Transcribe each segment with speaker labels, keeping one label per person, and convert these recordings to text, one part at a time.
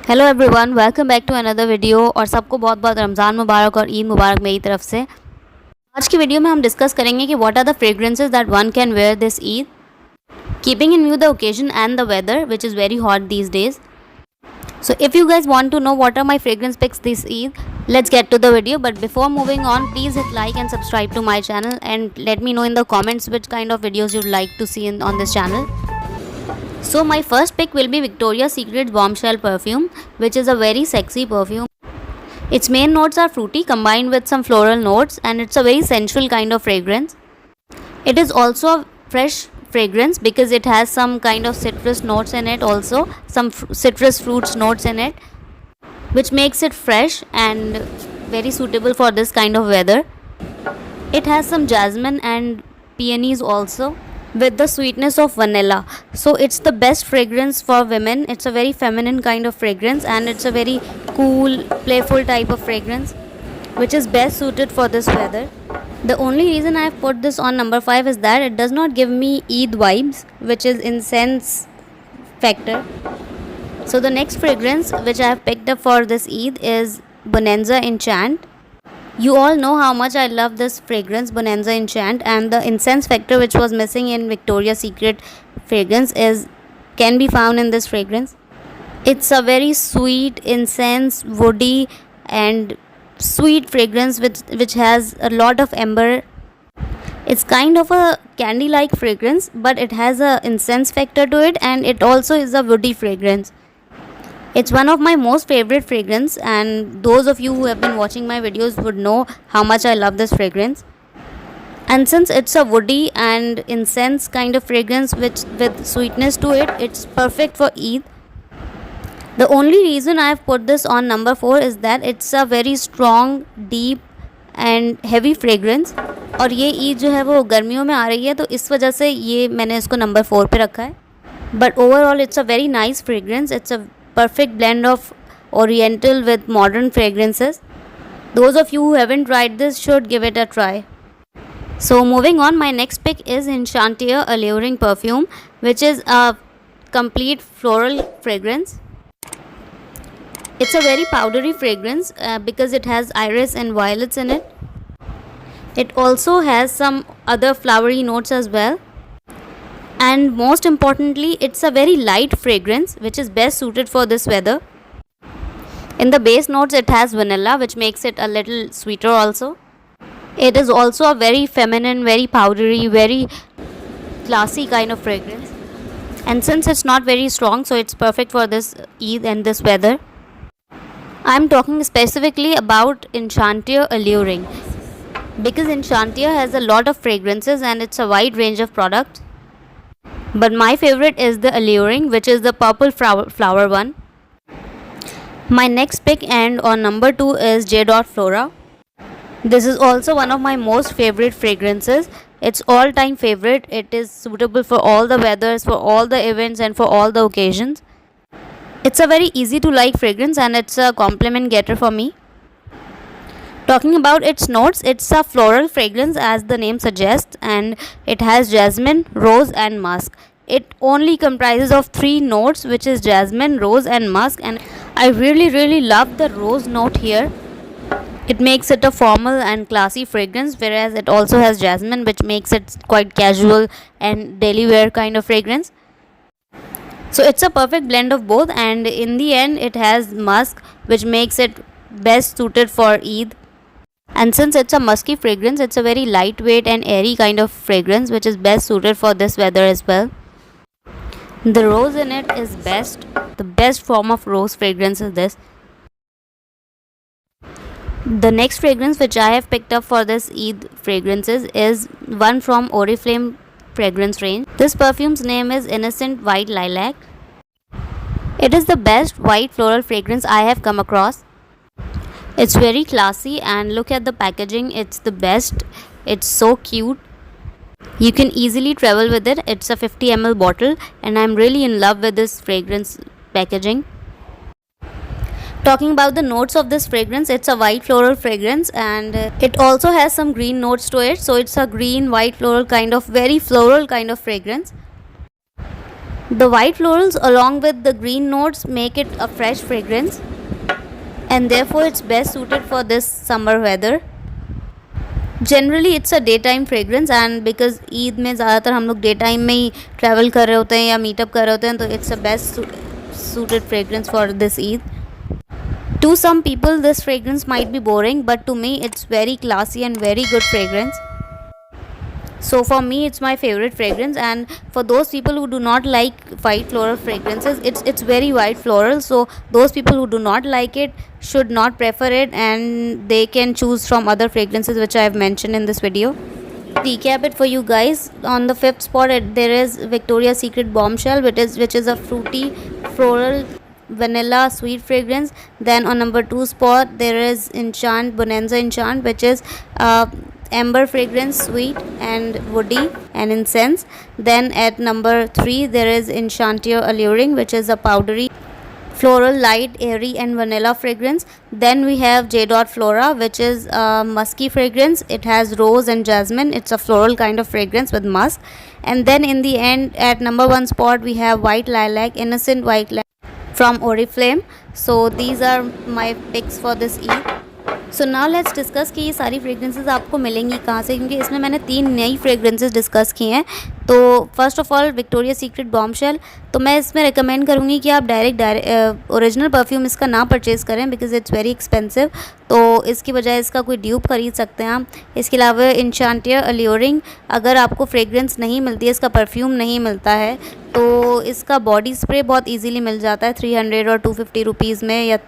Speaker 1: Hello everyone, welcome back to another video. और सबको बहुत बहुत रमज़ान मुबारक और ईद मुबारक मेरी तरफ से। आज की वीडियो में हम डिस्कस करेंगे कि what are the fragrances that one can wear this Eid, keeping in view the occasion and the weather which is very hot these days. So if you guys want to know what are my fragrance picks this Eid, let's get to the video. But before moving on, please hit like and subscribe to my channel and let me know in the comments which kind of videos you'd like to see on this channel. So my first pick will be Victoria's Secret Bombshell perfume, which is a very sexy perfume. Its main notes are fruity combined with some floral notes, and it's a very sensual kind of fragrance. It is also a fresh fragrance because it has some kind of citrus notes in it, also some citrus fruits notes in it, which makes it fresh and very suitable for this kind of weather. It has some jasmine and peonies also, with the sweetness of vanilla. So it's the best fragrance for women. It's a very feminine kind of fragrance, and it's a very cool, playful type of fragrance which is best suited for this weather. The only reason I have put this on number 5 is that it does not give me Eid vibes, which is incense factor. So the next fragrance which I have picked up for this Eid is Bonanza Enchant. You all know how much I love this fragrance, Bonanza Enchant, and the incense factor which was missing in Victoria's Secret fragrance can be found in this fragrance. It's a very sweet, incense, woody and sweet fragrance which has a lot of amber. It's kind of a candy-like fragrance, but it has a incense factor to it, and it also is a woody fragrance. It's one of my most favorite fragrance, and those of you who have been watching my videos would know how much I love this fragrance. And since it's a woody and incense kind of fragrance with sweetness to it, it's perfect for Eid. The only reason I have put this on number 4 is that it's a very strong, deep and heavy fragrance. और ये ईद जो है वो गर्मियों में आ रही है, तो इस वजह से ये मैंने इसको नंबर 4 पे रखा है. But overall it's a very nice fragrance. It's a perfect blend of oriental with modern fragrances. Those of you who haven't tried this should give it a try. So moving on, my next pick is Enchantia Alluring perfume, which is a complete floral fragrance. It's a very powdery fragrance because it has iris and violets in it. It also has some other flowery notes as well. And most importantly, it's a very light fragrance which is best suited for this weather. In the base notes, it has vanilla, which makes it a little sweeter also. It is also a very feminine, very powdery, very classy kind of fragrance. And since it's not very strong, so it's perfect for this Eid and this weather. I'm talking specifically about Enchantia Alluring because Enchantia has a lot of fragrances and it's a wide range of products. But my favorite is the Alluring, which is the purple flower one. My next pick and on number 2 is J. Flora. This is also one of my most favorite fragrances. It's all-time favorite. It is suitable for all the weathers, for all the events and for all the occasions. It's a very easy to like fragrance and it's a compliment getter for me. Talking about its notes, it's a floral fragrance as the name suggests, and it has jasmine, rose and musk. It only comprises of 3 notes, which is jasmine, rose and musk, and I really love the rose note here. It makes it a formal and classy fragrance, whereas it also has jasmine, which makes it quite casual and daily wear kind of fragrance. So it's a perfect blend of both, and in the end it has musk, which makes it best suited for Eid. And since it's a musky fragrance, it's a very lightweight and airy kind of fragrance which is best suited for this weather as well. The rose in it is best. The best form of rose fragrance is this. The next fragrance which I have picked up for this Eid fragrances is one from Oriflame fragrance range. This perfume's name is Innocent White Lilac. It is the best white floral fragrance I have come across. It's very classy and look at the packaging. It's the best. It's so cute. You can easily travel with it. It's a 50 ml bottle and I'm really in love with this fragrance packaging. Talking about the notes of this fragrance, it's a white floral fragrance and it also has some green notes to it. So it's a green white floral kind of very floral kind of fragrance. The white florals along with the green notes make it a fresh fragrance and therefore it's best suited for this summer weather. Generally it's a day time fragrance and because Eid में ज़्यादातर हम लोग day time में ही travel कर रहे होते हैं या मीटअप कर रहे होते हैं, तो it's a best suited fragrance for this Eid. To some people this fragrance might be boring, but to me it's very classy and very good fragrance. So for me it's my favorite fragrance, and for those people who do not like white floral fragrances, it's very white floral, so those people who do not like it should not prefer it and they can choose from other fragrances which I have mentioned in this video. Recap it for you guys. On the 5th spot there is Victoria's Secret Bombshell, which is a fruity floral vanilla sweet fragrance. Then on number 2 spot there is Enchant Bonanza Enchant, which is amber fragrance, sweet and woody and incense. Then at number 3 there is Enchanteur Alluring, which is a powdery floral, light, airy and vanilla fragrance. Then we have J. Flora, which is a musky fragrance. It has rose and jasmine. It's a floral kind of fragrance with musk. And then in the end, at number 1 spot we have White Lilac, Innocent White Lilac from Oriflame. So these are my picks for this Eid. So now let's discuss कि ये सारी fragrances आपको मिलेंगी कहाँ से, क्योंकि इसमें मैंने 3 नई फ्रेगरेंसेस डिस्कस की हैं. तो first of all Victoria secret bombshell, तो मैं इसमें रिकमेंड करूँगी कि आप डायरेक्ट ओरिजिनल परफ्यूम इसका ना परचेज़ करें बिकॉज इट्स वेरी एक्सपेंसिव. तो इसकी बजाय इसका कोई ड्यूप खरीद सकते हैं आप. इसके अलावा इंशांटियर अल्यूरिंग, अगर आपको फ्रेगरेंस नहीं मिलती है, इसका परफ्यूम नहीं मिलता है, तो इसका बॉडी स्प्रे बहुत इजीली मिल जाता है 300 और 250 रुपीज़ में या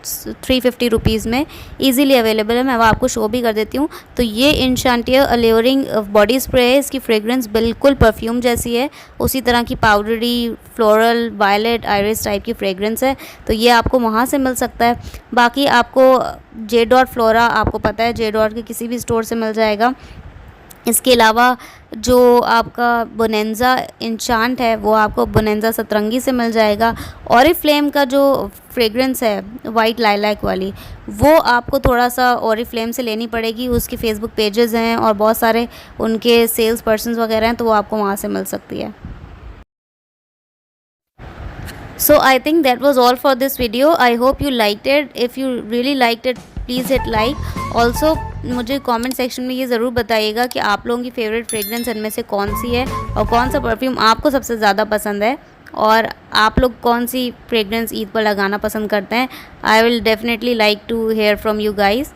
Speaker 1: 350 रुपीज़ में इजीली अवेलेबल है. मैं वो आपको शो भी कर देती हूँ. तो ये इंशांटियर अल्यूरिंग बॉडी स्प्रे है. इसकी फ्रेगरेंस बिल्कुल परफ्यूम जैसी है, उसी तरह की powdery floral violet iris type की फ्रेगरेंस है. तो ये आपको वहाँ से मिल सकता है. बाकी आपको J. फ्लोरा, आपको पता है J. के किसी भी स्टोर से मिल जाएगा. इसके अलावा जो आपका बोनेंजा इंचांट है वो आपको बोनेंजा सतरंगी से मिल जाएगा. ऑरिफ्लेम का जो फ्रेगरेंस है वाइट लाइलैक वाली, वो आपको थोड़ा सा ऑरिफ्लेम से लेनी पड़ेगी. उसके फेसबुक पेजेस हैं और बहुत सारे उनके सेल्स पर्सन्स वगैरह हैं, तो वो आपको वहाँ से मिल सकती है. So I think that was all for this video. I hope you liked it. If you really liked it, please hit like. Also मुझे कमेंट सेक्शन में ये ज़रूर बताइएगा कि आप लोगों की फेवरेट फ्रेगरेंस इनमें से कौन सी है और कौन सा परफ्यूम आपको सबसे ज़्यादा पसंद है और आप लोग कौन सी फ्रेगरेंस ईद पर लगाना पसंद करते हैं. I will definitely like to hear from you guys.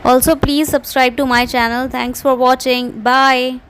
Speaker 1: Also please subscribe to my channel. Thanks for watching. Bye.